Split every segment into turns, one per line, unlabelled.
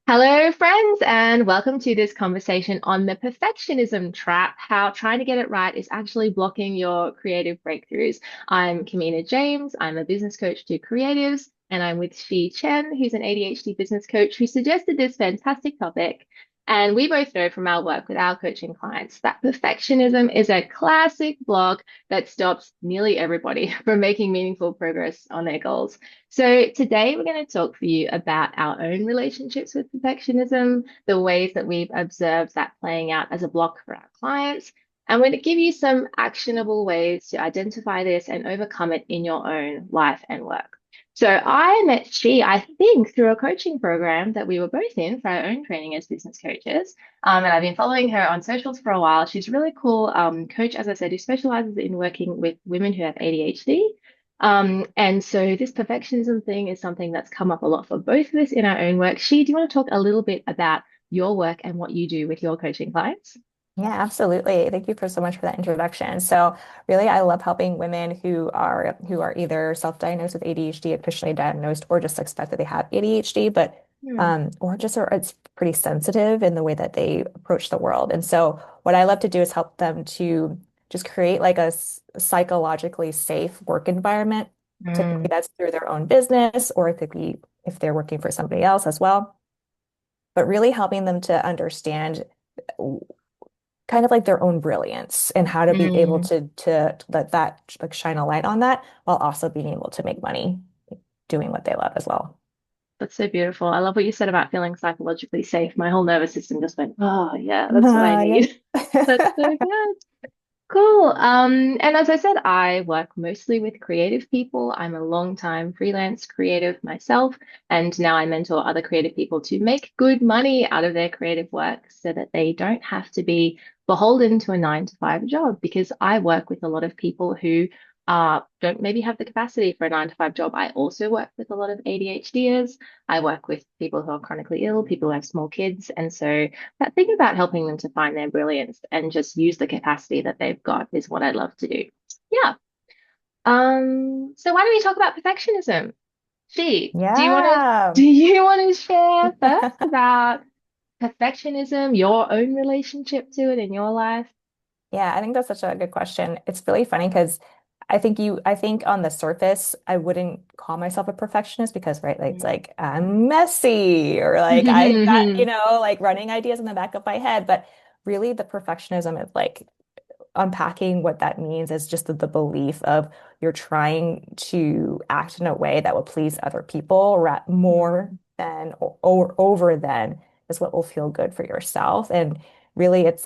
Hello, friends, and welcome to this conversation on the perfectionism trap, how trying to get it right is actually blocking your creative breakthroughs. I'm Kamina James. I'm a business coach to creatives, and I'm with Shi Chen, who's an ADHD business coach who suggested this fantastic topic. And we both know from our work with our coaching clients that perfectionism is a classic block that stops nearly everybody from making meaningful progress on their goals. So, today we're going to talk for you about our own relationships with perfectionism, the ways that we've observed that playing out as a block for our clients. And we're going to give you some actionable ways to identify this and overcome it in your own life and work. So, I met She, I think, through a coaching program that we were both in for our own training as business coaches. And I've been following her on socials for a while. She's a really cool coach, as I said, who specializes in working with women who have ADHD. And so this perfectionism thing is something that's come up a lot for both of us in our own work. She, do you want to talk a little bit about your work and what you do with your coaching clients?
Yeah, absolutely. Thank you for so much for that introduction. So really, I love helping women who are either self-diagnosed with ADHD, officially diagnosed, or just suspect that they have ADHD, but
Hmm.
or just are it's pretty sensitive in the way that they approach the world. And so what I love to do is help them to just create like a psychologically safe work environment. Typically,
Mm,
that's through their own business, or it could be if they're working for somebody else as well. But really helping them to understand kind of like their own brilliance and how to be able
mm.
to let that like shine a light on that while also being able to make money doing what they love as well.
That's so beautiful. I love what you said about feeling psychologically safe. My whole nervous system just went, oh, yeah, that's what I
Yeah.
need. That's so good. Cool. And as I said, I work mostly with creative people. I'm a long-time freelance creative myself, and now I mentor other creative people to make good money out of their creative work so that they don't have to be beholden to a 9 to 5 job because I work with a lot of people who don't maybe have the capacity for a 9 to 5 job. I also work with a lot of ADHDers. I work with people who are chronically ill, people who have small kids, and so that thing about helping them to find their brilliance and just use the capacity that they've got is what I love to do. Yeah. So why don't we talk about perfectionism? Gee,
Yeah.
do you want to share first about perfectionism, your own relationship to it in your life?
Yeah, I think that's such a good question. It's really funny because I think on the surface, I wouldn't call myself a perfectionist because, right, like it's like I'm messy or like I've got, like running ideas in the back of my head. But really the perfectionism is like unpacking what that means is just the belief of you're trying to act in a way that will please other people more than or over than is what will feel good for yourself. And really, it's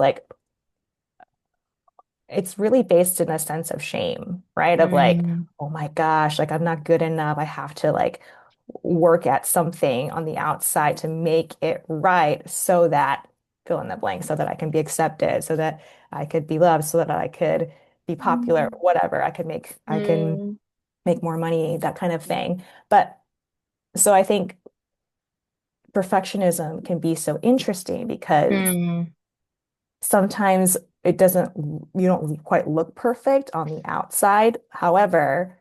really based in a sense of shame, right? Of like,
Mm,
oh my gosh, like I'm not good enough. I have to like work at something on the outside to make it right so that fill in the blank, so that I can be accepted, so that I could be loved, so that I could be popular,
mm,
whatever. I can
mm,
make more money, that kind of thing. But so I think perfectionism can be so interesting because
mm.
sometimes you don't quite look perfect on the outside. However,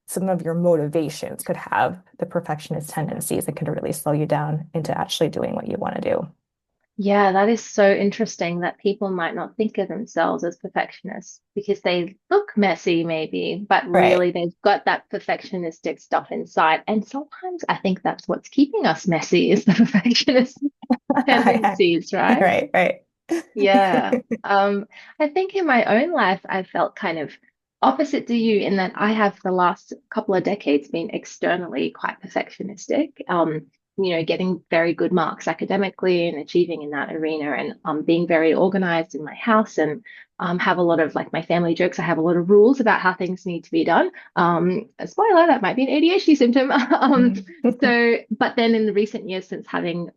some of your motivations could have the perfectionist tendencies that could really slow you down into actually doing what you want to do.
Yeah, that is so interesting that people might not think of themselves as perfectionists because they look messy, maybe, but
Right.
really they've got that perfectionistic stuff inside. And sometimes I think that's what's keeping us messy is the perfectionist tendencies, right?
Right, right.
Yeah. I think in my own life, I felt kind of opposite to you in that I have the last couple of decades been externally quite perfectionistic. Getting very good marks academically and achieving in that arena and being very organized in my house and have a lot of like my family jokes. I have a lot of rules about how things need to be done. A spoiler, that might be an ADHD symptom. But then in the recent years since having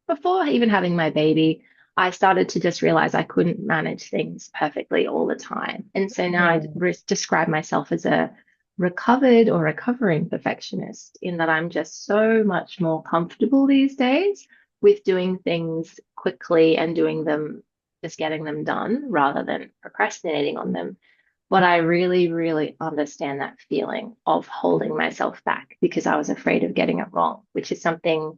before even having my baby, I started to just realize I couldn't manage things perfectly all the time. And so now I
Mhm.
describe myself as a recovered or recovering perfectionist in that I'm just so much more comfortable these days with doing things quickly and doing them, just getting them done rather than procrastinating on them. But I really, really understand that feeling of holding myself back because I was afraid of getting it wrong, which is something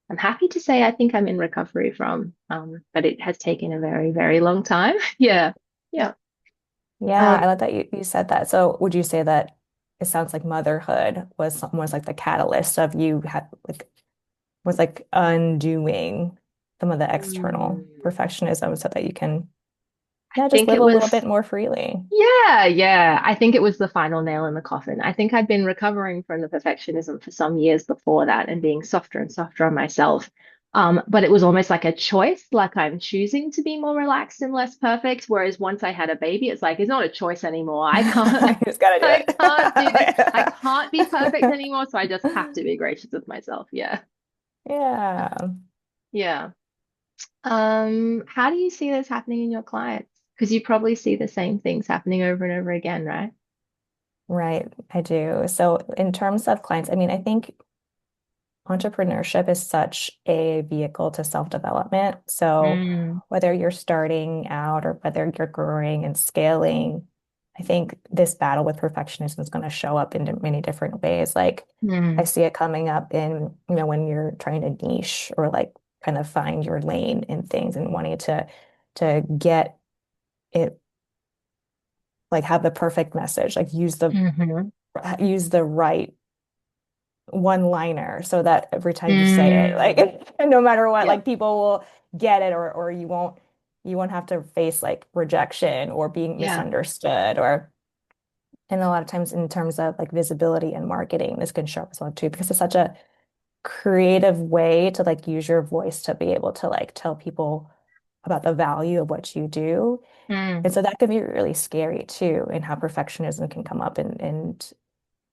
I'm happy to say I think I'm in recovery from, but it has taken a very, very long time. Yeah. Yeah.
Yeah,
Um,
I love that you said that. So would you say that it sounds like motherhood was almost like the catalyst of you had like was like undoing some of the external
mm,
perfectionism so that you can,
I
yeah, just
think
live
it
a little
was.
bit more freely.
Yeah, yeah. I think it was the final nail in the coffin. I think I'd been recovering from the perfectionism for some years before that and being softer and softer on myself. But it was almost like a choice, like I'm choosing to be more relaxed and less perfect. Whereas once I had a baby, it's like it's not a choice anymore. I can't,
You just gotta do
I can't do this. I
it.
can't be perfect anymore. So I just have to be gracious with myself. Yeah.
Yeah,
Yeah. How do you see this happening in your clients? Because you probably see the same things happening over and over again, right?
right. I do. So in terms of clients, I mean, I think entrepreneurship is such a vehicle to self-development. So
Mm,
whether you're starting out or whether you're growing and scaling, I think this battle with perfectionism is going to show up in many different ways. Like I
mm,
see it coming up in, when you're trying to niche or like kind of find your lane in things and wanting to get it, like have the perfect message, like
hmm
use the right one-liner so that every time you say it, like
mm.
no matter what,
Yep.
like people will get it, or you won't have to face like rejection or being
Yeah.
misunderstood. Or and a lot of times in terms of like visibility and marketing, this can show up as well too, because it's such a creative way to like use your voice to be able to like tell people about the value of what you do.
Mm.
And so that can be really scary too, and how perfectionism can come up and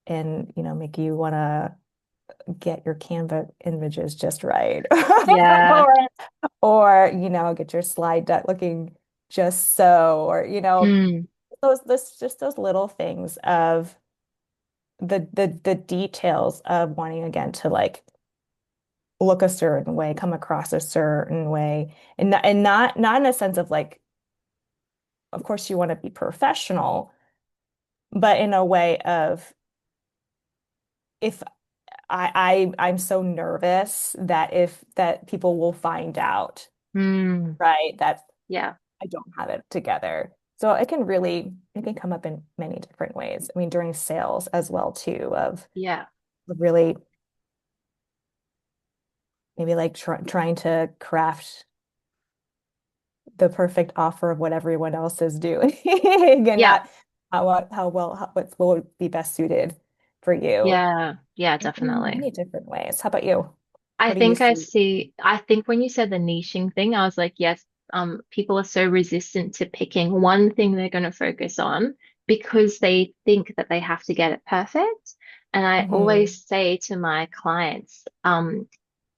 make you want to get your Canva images just right.
Yeah.
or get your slide deck looking just so, or
Mm.
those little things of the details of wanting again to like look a certain way, come across a certain way, and not in a sense of like, of course you want to be professional, but in a way of, if I'm so nervous that if that people will find out,
Mm.
right, that
Yeah.
I don't have it together. So it can come up in many different ways. I mean, during sales as well too, of
Yeah.
really maybe like trying to craft the perfect offer of what everyone else is doing and
Yeah.
not what would be best suited for you
Yeah. Yeah,
in
definitely.
many different ways. How about you?
I
What do you
think
see?
I think when you said the niching thing, I was like, yes, people are so resistant to picking one thing they're going to focus on because they think that they have to get it perfect. And I
Hmm.
always say to my clients,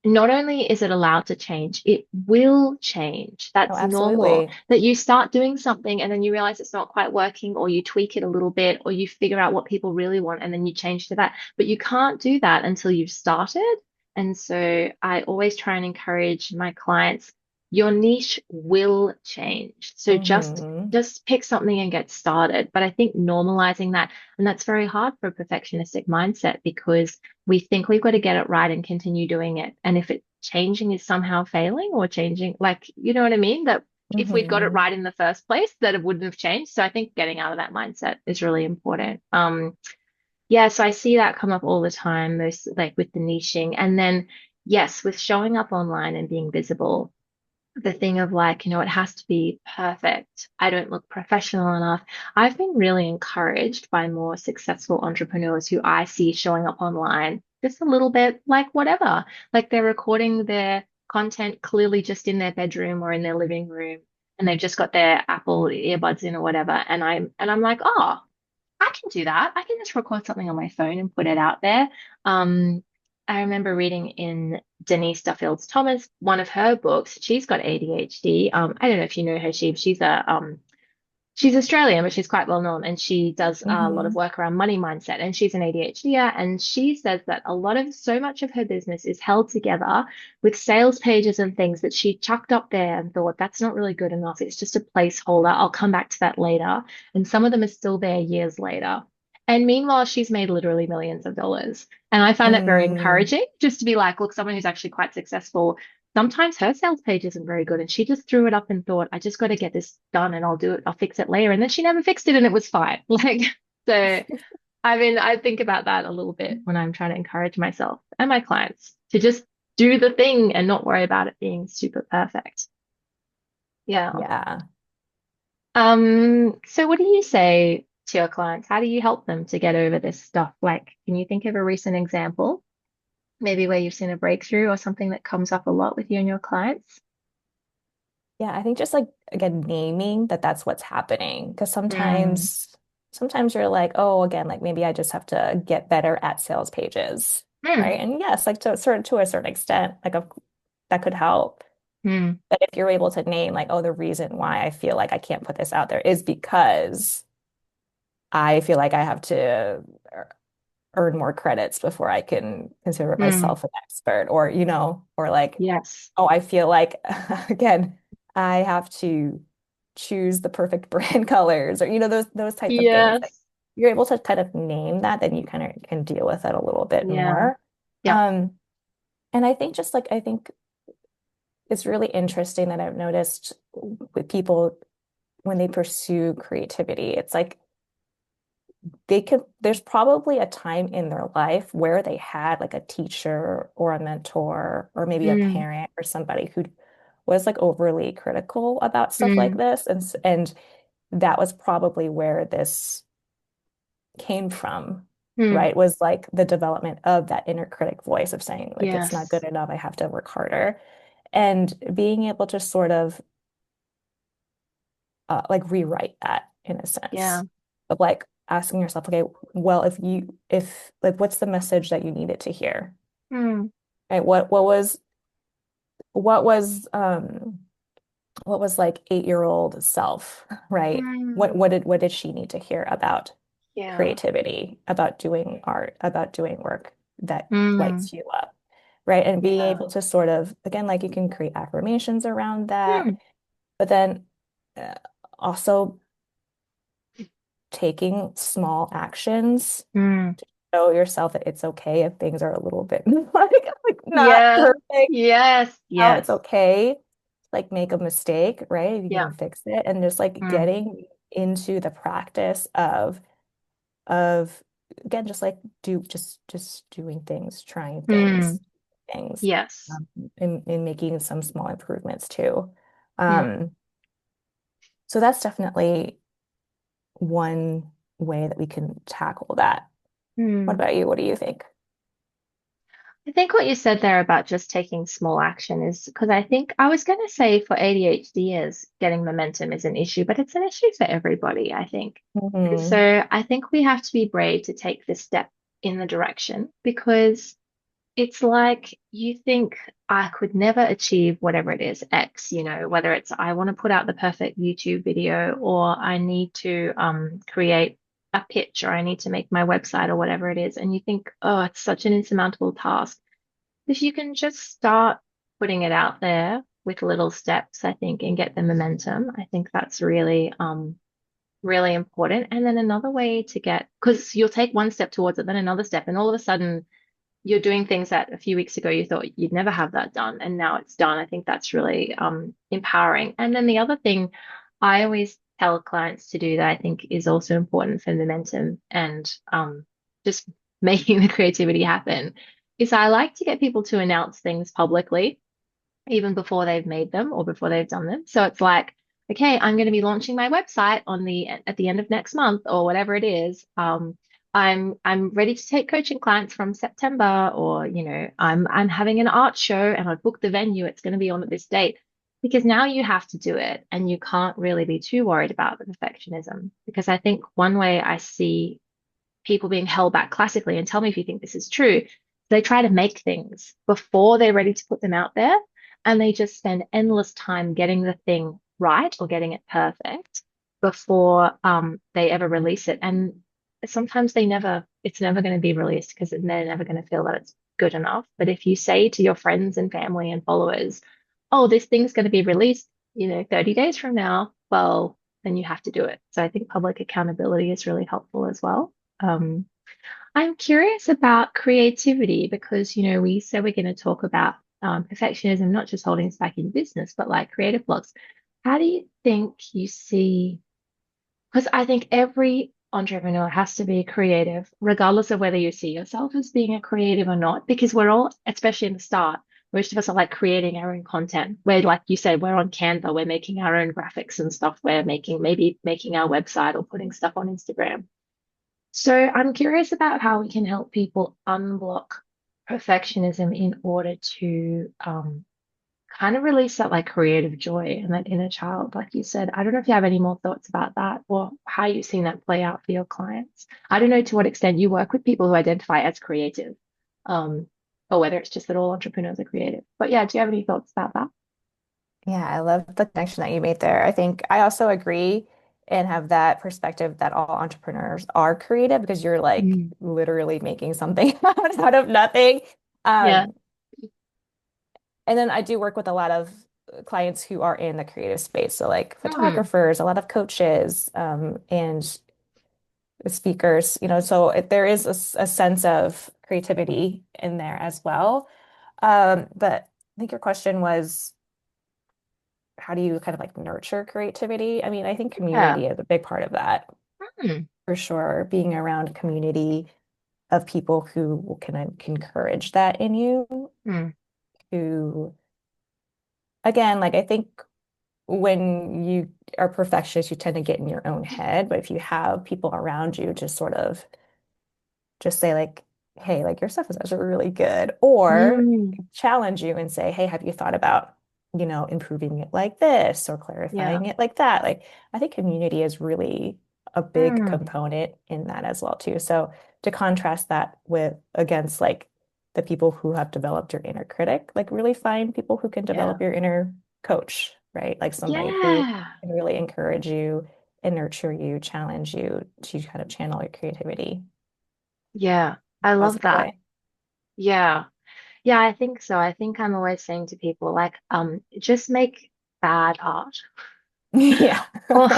not only is it allowed to change, it will change.
Oh,
That's normal.
absolutely.
That you start doing something and then you realize it's not quite working, or you tweak it a little bit, or you figure out what people really want and then you change to that. But you can't do that until you've started. And so I always try and encourage my clients, your niche will change. So
Hmm.
just pick something and get started. But I think normalizing that, and that's very hard for a perfectionistic mindset because we think we've got to get it right and continue doing it. And if it changing is somehow failing or changing, like, you know what I mean? That if we'd got it
Hmm.
right in the first place, that it wouldn't have changed. So I think getting out of that mindset is really important. Yeah, so I see that come up all the time, those like with the niching. And then, yes, with showing up online and being visible, the thing of like, it has to be perfect. I don't look professional enough. I've been really encouraged by more successful entrepreneurs who I see showing up online just a little bit like whatever. Like they're recording their content clearly just in their bedroom or in their living room, and they've just got their Apple earbuds in or whatever. And I'm like, oh, I can do that. I can just record something on my phone and put it out there. Um, I remember reading in Denise Duffield's Thomas, one of her books. She's got ADHD. I don't know if you know her. She's Australian, but she's quite well known, and she does a lot of
Hmm.
work around money mindset. And she's an ADHDer, and she says that so much of her business is held together with sales pages and things that she chucked up there and thought that's not really good enough. It's just a placeholder. I'll come back to that later. And some of them are still there years later. And meanwhile, she's made literally millions of dollars. And I find that very
Mm.
encouraging just to be like, look, someone who's actually quite successful, sometimes her sales page isn't very good. And she just threw it up and thought, I just got to get this done and I'll do it. I'll fix it later. And then she never fixed it and it was fine. Like, so I mean, I think about that a little bit when I'm trying to encourage myself and my clients to just do the thing and not worry about it being super perfect. Yeah.
Yeah.
So what do you say to your clients? How do you help them to get over this stuff? Like, can you think of a recent example, maybe where you've seen a breakthrough or something that comes up a lot with you and your clients?
Yeah, I think just like again naming that that's what's happening because
Mm,
sometimes you're like, oh, again, like maybe I just have to get better at sales pages,
mm,
right? And yes, like to a certain extent, that could help.
mm,
But if you're able to name like, oh, the reason why I feel like I can't put this out there is because I feel like I have to earn more credits before I can consider
mm.
myself an expert, or or like,
Yes.
oh, I feel like again, I have to choose the perfect brand colors, or those types of things. Like
Yes.
you're able to kind of name that, then you kind of can deal with it a little bit
Yeah.
more.
Yep.
Um, and I think it's really interesting that I've noticed with people when they pursue creativity, it's like there's probably a time in their life where they had like a teacher or a mentor or maybe a
Mm,
parent or somebody who was like overly critical about stuff like
mm,
this. And that was probably where this came from,
mm.
right? Was like the development of that inner critic voice of saying, like, it's not good
Yes.
enough, I have to work harder. And being able to sort of like rewrite that in a
Yeah.
sense of like asking yourself, okay, well, if like, what's the message that you needed to hear?
Mm,
Right? What was, what was like 8-year-old self, right?
mm.
What did she need to hear about
Yeah.
creativity, about doing art, about doing work that
Mm,
lights you up, right? And being
yeah.
able to sort of, again, like you can create affirmations around that,
Mm,
but then uh, also taking small actions
mm.
to show yourself that it's okay if things are a little bit like not
Yeah.
perfect.
Yes.
Now it's
Yes.
okay to like make a mistake, right? You
Yeah.
can fix it and just like
Mm,
getting into the practice of again just like just doing things, trying
mm.
things,
Yes.
and making some small improvements too.
Mm,
Um, so that's definitely one way that we can tackle that. What
mm.
about you? What do you think?
I think what you said there about just taking small action is because I think I was going to say for ADHDers, getting momentum is an issue, but it's an issue for everybody, I think. And
Hmm.
so I think we have to be brave to take this step in the direction because it's like you think I could never achieve whatever it is, X, whether it's I want to put out the perfect YouTube video or I need to create a pitch or I need to make my website or whatever it is. And you think, oh, it's such an insurmountable task. If you can just start putting it out there with little steps, I think, and get the momentum, I think that's really really important. And then another way to get, because you'll take one step towards it, then another step, and all of a sudden you're doing things that a few weeks ago you thought you'd never have that done, and now it's done. I think that's really empowering. And then the other thing I always tell clients to do that I think is also important for momentum and just making the creativity happen is I like to get people to announce things publicly even before they've made them or before they've done them. So it's like, okay, I'm going to be launching my website on the at the end of next month or whatever it is. I'm ready to take coaching clients from September, or I'm having an art show and I've booked the venue. It's going to be on at this date. Because now you have to do it and you can't really be too worried about the perfectionism. Because I think one way I see people being held back classically, and tell me if you think this is true, they try to make things before they're ready to put them out there. And they just spend endless time getting the thing right or getting it perfect before they ever release it. And sometimes it's never going to be released because they're never going to feel that it's good enough. But if you say to your friends and family and followers, oh, this thing's going to be released, 30 days from now, well, then you have to do it. So I think public accountability is really helpful as well. I'm curious about creativity because, we said we're going to talk about perfectionism, not just holding us back in business, but like creative blocks. How do you think you see? Because I think every entrepreneur has to be creative, regardless of whether you see yourself as being a creative or not, because we're all, especially in the start, most of us are like creating our own content. Where, like you said, we're on Canva, we're making our own graphics and stuff. We're maybe making our website or putting stuff on Instagram. So I'm curious about how we can help people unblock perfectionism in order to kind of release that like creative joy and that inner child, like you said. I don't know if you have any more thoughts about that or how you've seen that play out for your clients. I don't know to what extent you work with people who identify as creative, um, or whether it's just that all entrepreneurs are creative. But yeah, do you have any thoughts about that?
Yeah, I love the connection that you made there. I think I also agree and have that perspective that all entrepreneurs are creative because you're like
Mm.
literally making something out of nothing.
Yeah.
Um, and then I do work with a lot of clients who are in the creative space. So like
Mm.
photographers, a lot of coaches, and speakers, so there is a sense of creativity in there as well. But I think your question was, how do you kind of like nurture creativity? I mean, I think
Yeah.
community is a big part of that
Mm.
for sure. Being around community of people who can encourage that in you,
Mm.
who, again, like I think when you are perfectionist, you tend to get in your own head. But if you have people around you to sort of just say like, hey, like your stuff is actually really good, or
Mm.
challenge you and say, hey, have you thought about, improving it like this or
Yeah.
clarifying it like that? Like, I think community is really a big
Mm.
component in that as well too. So to contrast that with against like the people who have developed your inner critic, like really find people who can
Yeah.
develop your inner coach, right? Like somebody who
Yeah.
can really encourage you and nurture you, challenge you to kind of channel your creativity
Yeah. I
in a
love
positive
that.
way.
Yeah. Yeah, I think so. I think I'm always saying to people like, just make bad art.
Yeah.
Or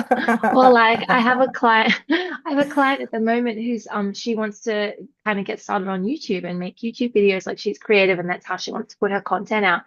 or like I have a client I have a client at the moment who's she wants to kind of get started on YouTube and make YouTube videos. Like she's creative and that's how she wants to put her content out.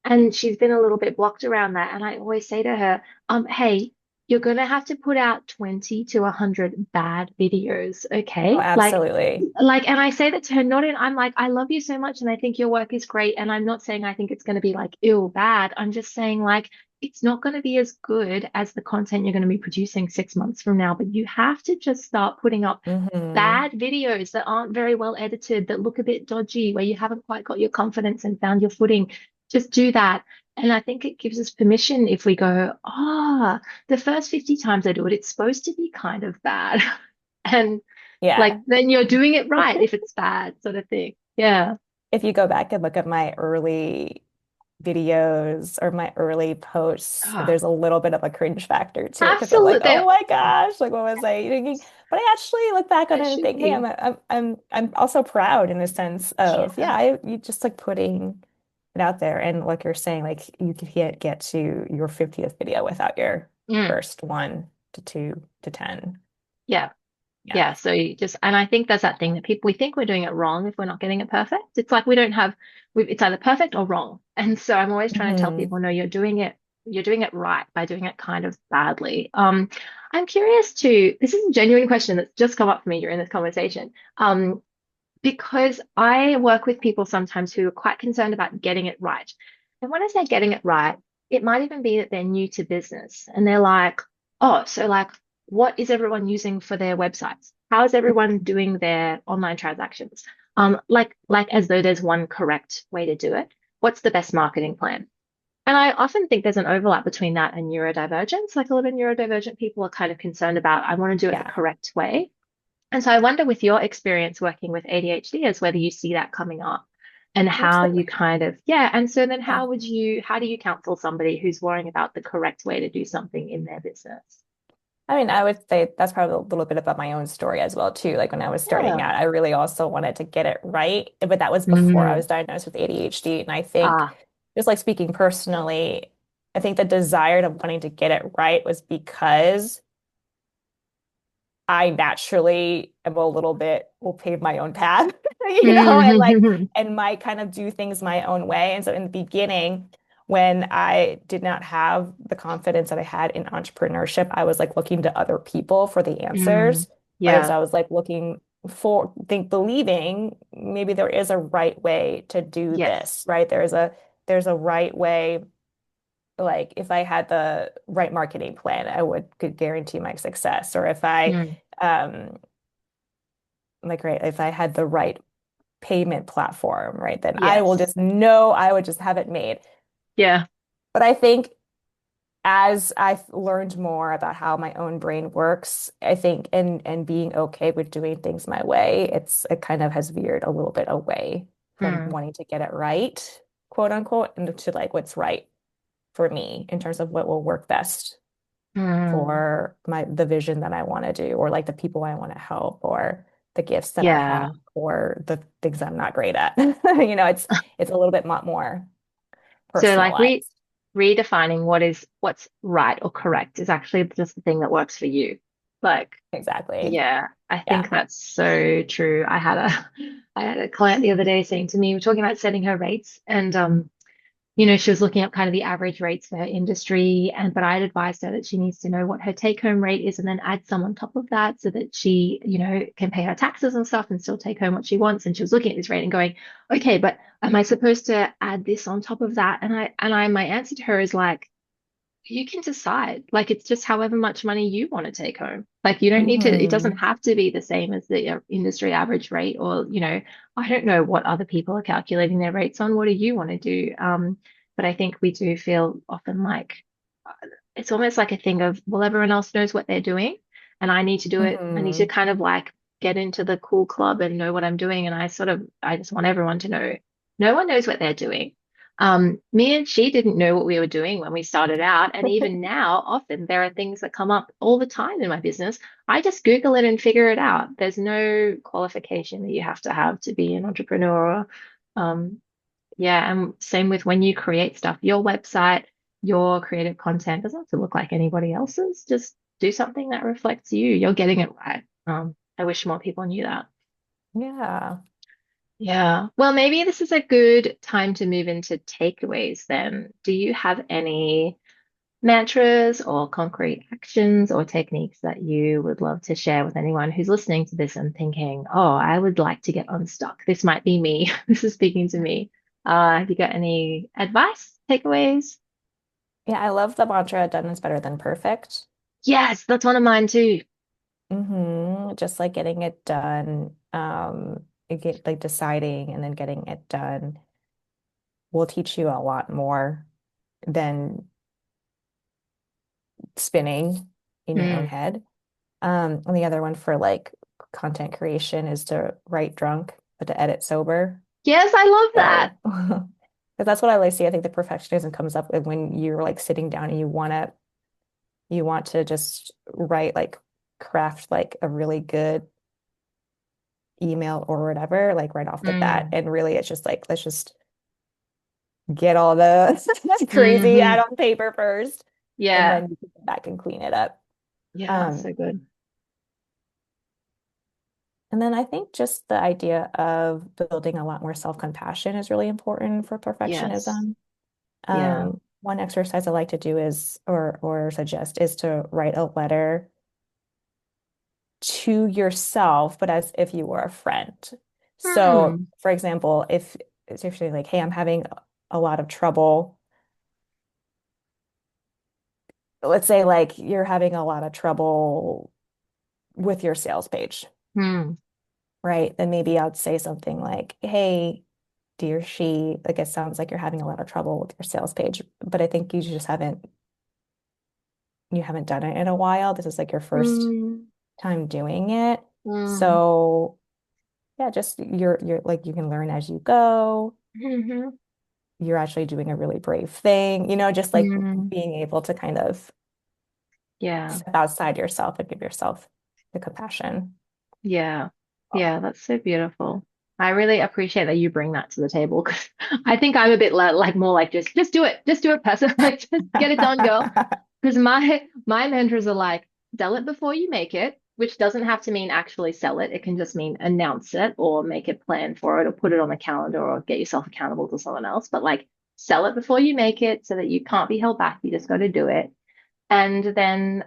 And she's been a little bit blocked around that. And I always say to her, hey, you're gonna have to put out 20 to 100 bad videos,
Oh,
okay?
absolutely.
And I say that to her, not in, I'm like, I love you so much and I think your work is great. And I'm not saying I think it's going to be like ill bad. I'm just saying like it's not going to be as good as the content you're going to be producing 6 months from now. But you have to just start putting up
Hmm.
bad videos that aren't very well edited, that look a bit dodgy, where you haven't quite got your confidence and found your footing. Just do that. And I think it gives us permission if we go, the first 50 times I do it, it's supposed to be kind of bad. And like
Yeah.
then you're doing it right if it's bad, sort of thing. Yeah.
If you go back and look at my early videos or my early posts,
Ah,
there's a little bit of a cringe factor to it because I'm like,
absolutely.
oh my gosh, like what was I thinking? But I actually look back on
It
it and
should
think, hey,
be.
I'm also proud in the sense of, yeah,
Yeah.
you just like putting it out there. And like you're saying, like you can't get to your 50th video without your
Mm,
first one to two to 10.
yeah.
Yeah.
Yeah. So you just, and I think there's that thing that people, we think we're doing it wrong if we're not getting it perfect. It's like we don't have, it's either perfect or wrong. And so I'm always trying to tell
Hmm.
people, no, you're doing it right by doing it kind of badly. I'm curious to, this is a genuine question that's just come up for me during this conversation. Because I work with people sometimes who are quite concerned about getting it right. And when I say getting it right, it might even be that they're new to business and they're like, oh, so like, what is everyone using for their websites? How is everyone doing their online transactions? Like as though there's one correct way to do it. What's the best marketing plan? And I often think there's an overlap between that and neurodivergence. Like a lot of neurodivergent people are kind of concerned about, I want to do it the
Yeah,
correct way. And so I wonder with your experience working with ADHD as whether you see that coming up and how you
absolutely.
kind of, yeah. And so then
Yeah.
how do you counsel somebody who's worrying about the correct way to do something in their business?
I mean, I would say that's probably a little bit about my own story as well, too. Like when I was starting
Yeah.
out, I really also wanted to get it right, but that was before I
Mm.
was diagnosed with ADHD. And I think,
Ah,
just like speaking personally, I think the desire to wanting to get it right was because I naturally am a little bit will pave my own path, and like
Mm-hmm.
and might kind of do things my own way. And so in the beginning, when I did not have the confidence that I had in entrepreneurship, I was like looking to other people for the
Mm.
answers, right? So
Yeah.
I was like looking for believing maybe there is a right way to do this,
Yes.
right? There's a right way. Like if I had the right marketing plan, I would could guarantee my success. Or if I
Mm.
um like right, if I had the right payment platform, right, then I will
Yes.
just know I would just have it made.
Yeah.
But I think as I've learned more about how my own brain works, I think and being okay with doing things my way, it kind of has veered a little bit away from
Mm.
wanting to get it right, quote unquote, and to like what's right for me in terms of what will work best
Mm.
for the vision that I want to do, or like the people I want to help, or the gifts that I have,
Yeah.
or the things I'm not great at. It's a little bit more
So like
personalized.
redefining what's right or correct is actually just the thing that works for you. Like,
Exactly.
yeah, I
Yeah.
think that's so true. I had a client the other day saying to me, we're talking about setting her rates, and she was looking up kind of the average rates for her industry, and but I'd advised her that she needs to know what her take home rate is and then add some on top of that so that she, can pay her taxes and stuff and still take home what she wants. And she was looking at this rate and going, okay, but am I supposed to add this on top of that? My answer to her is like, you can decide. Like it's just however much money you want to take home. Like you don't need to, it doesn't
Hmm.
have to be the same as the industry average rate or, I don't know what other people are calculating their rates on. What do you want to do? But I think we do feel often like it's almost like a thing of, well, everyone else knows what they're doing, and I need to do it. I need to
Hmm.
kind of like get into the cool club and know what I'm doing. And I just want everyone to know no one knows what they're doing. Me and she didn't know what we were doing when we started out. And even now, often there are things that come up all the time in my business. I just Google it and figure it out. There's no qualification that you have to be an entrepreneur. Um, yeah, and same with when you create stuff, your website, your creative content doesn't have to look like anybody else's. Just do something that reflects you. You're getting it right. I wish more people knew that.
Yeah.
Yeah. Well, maybe this is a good time to move into takeaways then. Do you have any mantras or concrete actions or techniques that you would love to share with anyone who's listening to this and thinking, oh, I would like to get unstuck. This might be me. This is speaking to me. Have you got any advice, takeaways?
Yeah, I love the mantra, done is better than perfect.
Yes, that's one of mine too.
Just like getting it done, get like deciding and then getting it done will teach you a lot more than spinning in your own
Hmm.
head. And the other one for like content creation is to write drunk, but to edit sober.
Yes, I love that.
So, because that's what I like see. I think the perfectionism comes up with when you're like sitting down and you want to just write like craft like a really good email or whatever, like right off the bat.
Mm.
And really it's just like let's just get all the crazy out
Hmm.
on paper first, and
Yeah.
then you can go back and clean it up.
Yeah,
Um,
so good.
And then I think just the idea of building a lot more self-compassion is really important for
Yes.
perfectionism.
Yeah.
One exercise I like to do is, or suggest, is to write a letter to yourself, but as if you were a friend. So,
Hmm.
for example, if you're saying like, "Hey, I'm having a lot of trouble," let's say like you're having a lot of trouble with your sales page,
Hmm.
right? Then maybe I'd say something like, "Hey, dear she, like it sounds like you're having a lot of trouble with your sales page, but I think you haven't done it in a while. This is like your first
Hmm.
time doing it.
Hmm.
So yeah, just you're like you can learn as you go.
Hmm.
You're actually doing a really brave thing, just like
Hmm.
being able to kind of
Yeah.
step outside yourself and give yourself the compassion.
Yeah. Yeah, that's so beautiful. I really appreciate that you bring that to the table because I think I'm a bit like more like just do it. Just do it, person. Like just get it done, girl. Because my mantras are like, sell it before you make it. which doesn't have to mean actually sell it. It can just mean announce it or make a plan for it or put it on the calendar or get yourself accountable to someone else. But like sell it before you make it so that you can't be held back. You just got to do it. And then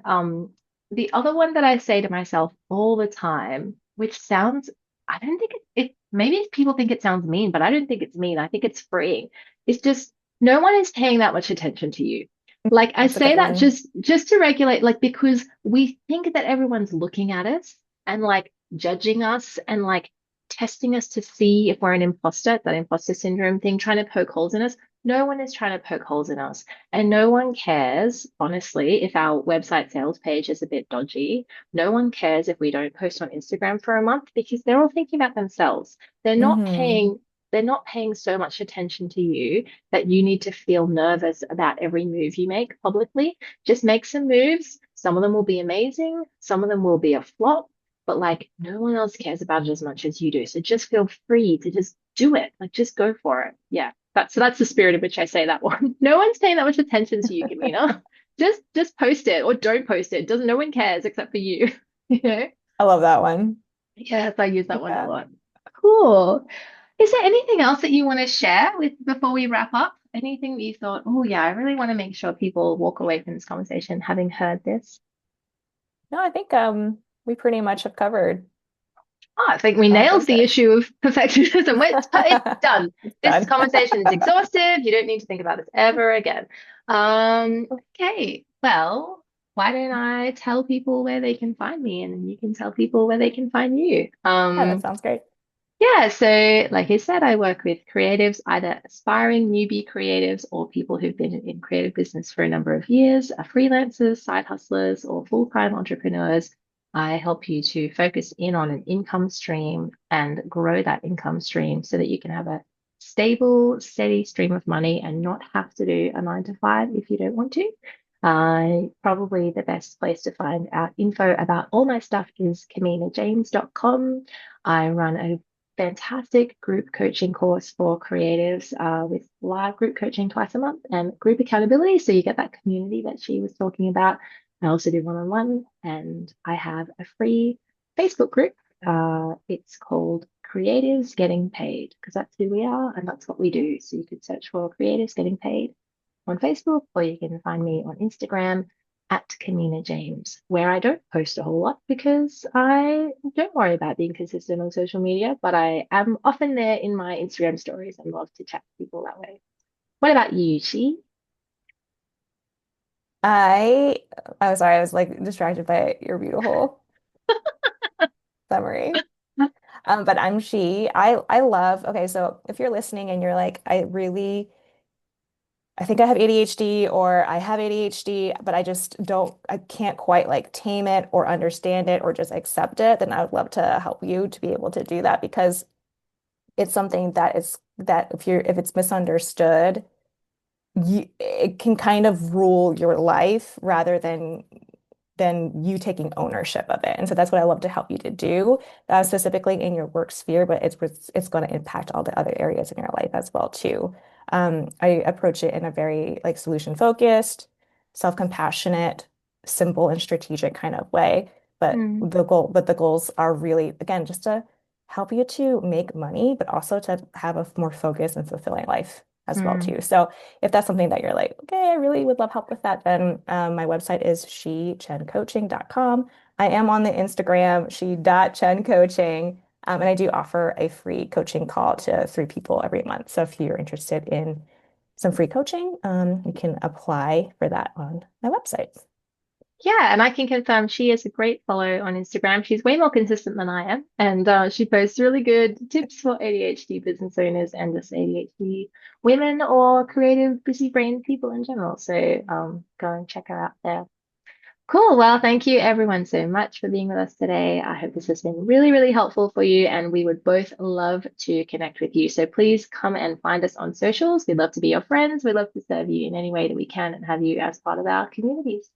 the other one that I say to myself all the time, which sounds, I don't think maybe people think it sounds mean, but I don't think it's mean. I think it's freeing. It's just no one is paying that much attention to you. Like I
That's a good
say that
one.
just to regulate, like because we think that everyone's looking at us and like judging us and like testing us to see if we're an imposter, that imposter syndrome thing, trying to poke holes in us. No one is trying to poke holes in us. And no one cares, honestly, if our website sales page is a bit dodgy. No one cares if we don't post on Instagram for a month because they're all thinking about themselves. They're not
Hmm.
paying, they're not paying so much attention to you that you need to feel nervous about every move you make publicly. Just make some moves. Some of them will be amazing, some of them will be a flop, but like no one else cares about it as much as you do. So just feel free to just do it. Like just go for it. Yeah. That's the spirit in which I say that one. No one's paying that much attention to you, Kamina. Just post it or don't post it. Doesn't no one cares except for you. You know?
I love that one.
Yes, I use that one a
Yeah.
lot. Cool. Is there anything else that you want to share with before we wrap up? Anything that you thought, oh yeah, I really want to make sure people walk away from this conversation having heard this?
No, I think we pretty much have covered
Oh, I think we
our
nailed the
bases.
issue of perfectionism. It's done.
It's
This
done.
conversation is exhaustive. You don't need to think about this ever again. Okay. Well, why don't I tell people where they can find me and then you can tell people where they can find you?
Yeah, that sounds great.
Yeah, so like I said, I work with creatives, either aspiring newbie creatives or people who've been in creative business for a number of years, freelancers, side hustlers, or full-time entrepreneurs. I help you to focus in on an income stream and grow that income stream so that you can have a stable, steady stream of money and not have to do a 9 to 5 if you don't want to. Probably the best place to find out info about all my stuff is kaminajames.com. I run a fantastic group coaching course for creatives with live group coaching twice a month and group accountability. So you get that community that she was talking about. I also do one-on-one, and I have a free Facebook group. It's called Creatives Getting Paid because that's who we are and that's what we do. So you could search for Creatives Getting Paid on Facebook, or you can find me on Instagram at Kamina James, where I don't post a whole lot because I don't worry about being consistent on social media, but I am often there in my Instagram stories and love to chat to people that way. What about you, Shi?
I I was sorry, I was like distracted by your beautiful summary. But I'm she. I love, okay, so if you're listening and you're like, I think I have ADHD or I have ADHD, but I can't quite like tame it or understand it or just accept it, then I would love to help you to be able to do that because it's something that if it's misunderstood, it can kind of rule your life rather than you taking ownership of it. And so that's what I love to help you to do, specifically in your work sphere, but it's going to impact all the other areas in your life as well too. I approach it in a very like solution focused, self-compassionate, simple and strategic kind of way.
Mm,
But the goals are really, again, just to help you to make money, but also to have a more focused and fulfilling life as well
mm.
too. So if that's something that you're like, okay, I really would love help with that, then my website is shichencoaching.com. I am on the Instagram, she.chencoaching, and I do offer a free coaching call to 3 people every month. So if you're interested in some free coaching, you can apply for that on my website.
Yeah, and I can confirm she is a great follow on Instagram. She's way more consistent than I am, and she posts really good tips for ADHD business owners and just ADHD women or creative, busy brain people in general. So go and check her out there. Cool. Well, thank you everyone so much for being with us today. I hope this has been really, really helpful for you, and we would both love to connect with you. So please come and find us on socials. We'd love to be your friends. We'd love to serve you in any way that we can and have you as part of our communities.